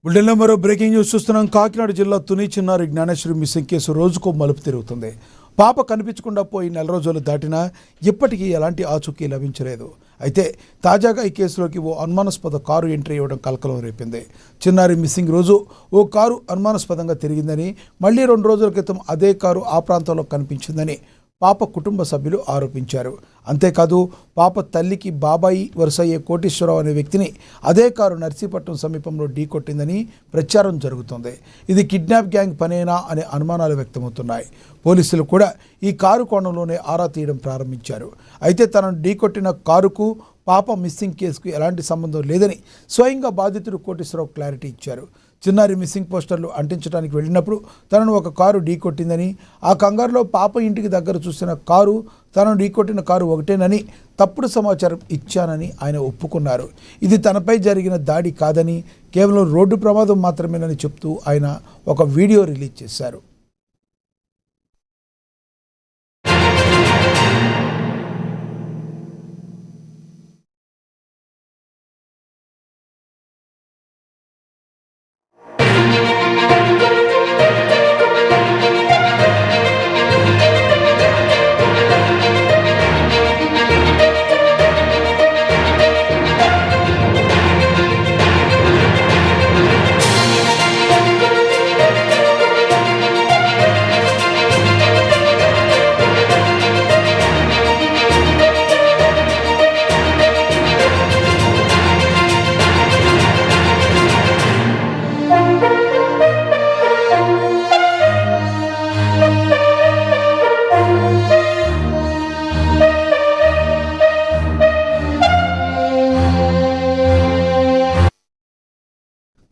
బులెటిన్లో మరో breaking news చూస్తున్నాం. కాకినాడ జిల్లా తుని చిన్నారి జ్ఞానేశ్వరి మిస్సింగ్ కేసు రోజుకో మలుపు తిరుగుతుంది. పాప కనిపించకుండా పోయి 4 రోజులు దాటినా ఇప్పటికీ ఎలాంటి ఆచూకీ లభించలేదు. అయితే తాజాగా ఈ కేసులోకి ఓ అనుమానాస్పద కారు ఎంట్రీ ఇవ్వడం కలకలం రేపింది. చిన్నారి మిస్సింగ్ రోజు ఓ కారు అనుమానాస్పదంగా తిరిగిందని, మళ్లీ 2 రోజుల క్రితం అదే కారు ఆ ప్రాంతంలో కనిపించిందని పాప కుటుంబ సభ్యులు ఆరోపించారు. అంతేకాదు పాప తల్లికి బాబాయి వరుసయ్యే కోటేశ్వరరావు అనే వ్యక్తిని అదే కారు నర్సీపట్నం సమీపంలో ఢీకొట్టిందని ప్రచారం జరుగుతోంది. ఇది కిడ్నాప్ గ్యాంగ్ పనేనా అనే అనుమానాలు వ్యక్తమవుతున్నాయి. పోలీసులు కూడా ఈ కారు కోణంలోనే ఆరా తీయడం ప్రారంభించారు. అయితే తనను ఢీకొట్టిన కారుకు పాప మిస్సింగ్ కేసుకు ఎలాంటి సంబంధం లేదని స్వయంగా బాధితుడు కోటేశ్వరరావు క్లారిటీ ఇచ్చారు. చిన్నారి మిస్సింగ్ పోస్టర్లు అంటించడానికి వెళ్ళినప్పుడు తనను ఒక కారు ఢీకొట్టిందని, ఆ కంగారులో పాప ఇంటికి దగ్గర చూసిన కారు తనను ఢీకొట్టిన కారు ఒకటేనని తప్పుడు సమాచారం ఇచ్చానని ఆయన ఒప్పుకున్నారు. ఇది తనపై జరిగిన దాడి కాదని, కేవలం రోడ్డు ప్రమాదం మాత్రమేనని చెప్తూ ఆయన ఒక వీడియో రిలీజ్ చేశారు.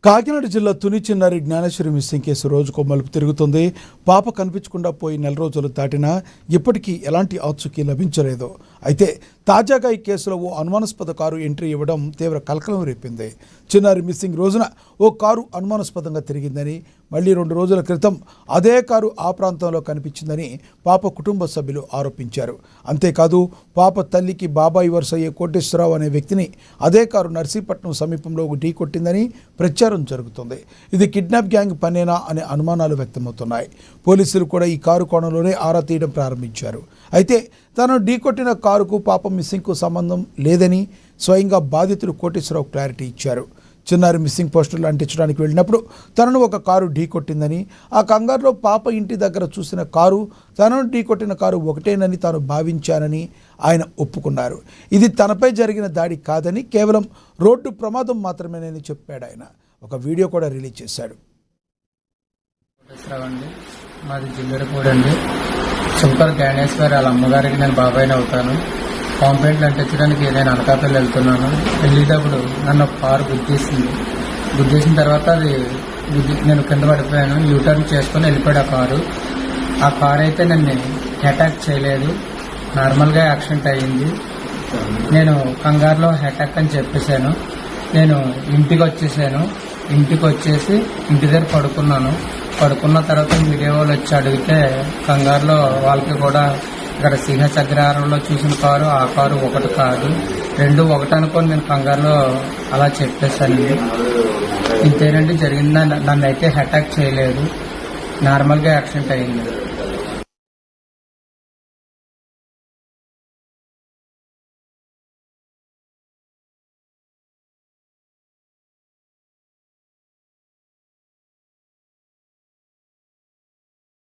కాకినాడ జిల్లా తుని చిన్నారి జ్ఞానేశ్వరి మిస్సింగ్ కేసు రోజుకో మలుపు తిరుగుతుంది. పాప కనిపించకుండా పోయి 4 రోజులు దాటినా ఇప్పటికీ ఎలాంటి ఆచూకీ లభించలేదు. అయితే తాజాగా ఈ కేసులో ఓ అనుమానాస్పద కారు ఎంట్రీ ఇవ్వడం తీవ్ర కలకలం రేపింది. చిన్నారి మిస్సింగ్ రోజున ఓ కారు అనుమానాస్పదంగా తిరిగిందని, మళ్లీ 2 రోజుల క్రితం అదే కారు ఆ ప్రాంతంలో కనిపించిందని పాప కుటుంబ సభ్యులు ఆరోపించారు. అంతేకాదు పాప తల్లికి బాబాయి వరుసయ్యే కోటేశ్వరరావు అనే వ్యక్తిని అదే కారు నర్సీపట్నం సమీపంలో ఢీకొట్టిందని ప్రచారం జరుగుతుంది. ఇది కిడ్నాప్ గ్యాంగ్ పనేనా అనే అనుమానాలు వ్యక్తమవుతున్నాయి. పోలీసులు కూడా ఈ కారు కోణంలోనే ఆరా తీయడం ప్రారంభించారు. అయితే తనను ఢీకొట్టిన కారుకు పాప మిస్సింగ్కు సంబంధం లేదని స్వయంగా బాధితుడు కోటేశ్వరరావు క్లారిటీ ఇచ్చారు. చిన్నారి మిస్సింగ్ పోస్టర్లు అంటించడానికి వెళ్ళినప్పుడు తనను ఒక కారు ఢీకొట్టిందని, ఆ కంగారులో పాప ఇంటి దగ్గర చూసిన కారు తనను ఢీకొట్టిన కారు ఒకటేనని తాను భావించానని ఆయన ఒప్పుకున్నారు. ఇది తనపై జరిగిన దాడి కాదని, కేవలం రోడ్డు ప్రమాదం మాత్రమేనని చెప్పాడు. ఆయన ఒక వీడియో కూడా రిలీజ్ చేశాడు. మాది జిల్లెరపూడి అండి. సూపర్ జ్ఞానేశ్వరి వాళ్ళ అమ్మగారికి నేను బాబాయిని అవుతాను. కాంప్లైంట్లు అంటించడానికి నేను అనకాపల్లి వెళ్తున్నాను. వెళ్ళేటప్పుడు నన్ను కారు గుద్దేసిన తర్వాత నేను కింద పడిపోయాను. యూటర్న్ చేసుకుని వెళ్ళిపోయాడు ఆ కారు అయితే నన్ను అటాక్ చేయలేదు, నార్మల్గా యాక్సిడెంట్ అయ్యింది. నేను కంగారులో అటాక్ అని చెప్పేశాను. నేను ఇంటికి వచ్చేసి ఇంటి దగ్గర పడుకున్న తర్వాత మీడియా వాళ్ళు వచ్చి అడిగితే కంగారులో వాళ్ళకి కూడా ఇక్కడ సింహచగ్రహారంలో చూసిన కారు ఆ కారు ఒకటి కాదు, 2 ఒకటి అనుకొని నేను కంగారులో అలా చెప్పేశానండి. ఇంతేనండి జరిగిందా. నన్ను అయితే అటాక్ చేయలేదు, నార్మల్గా యాక్సిడెంట్ అయ్యింది.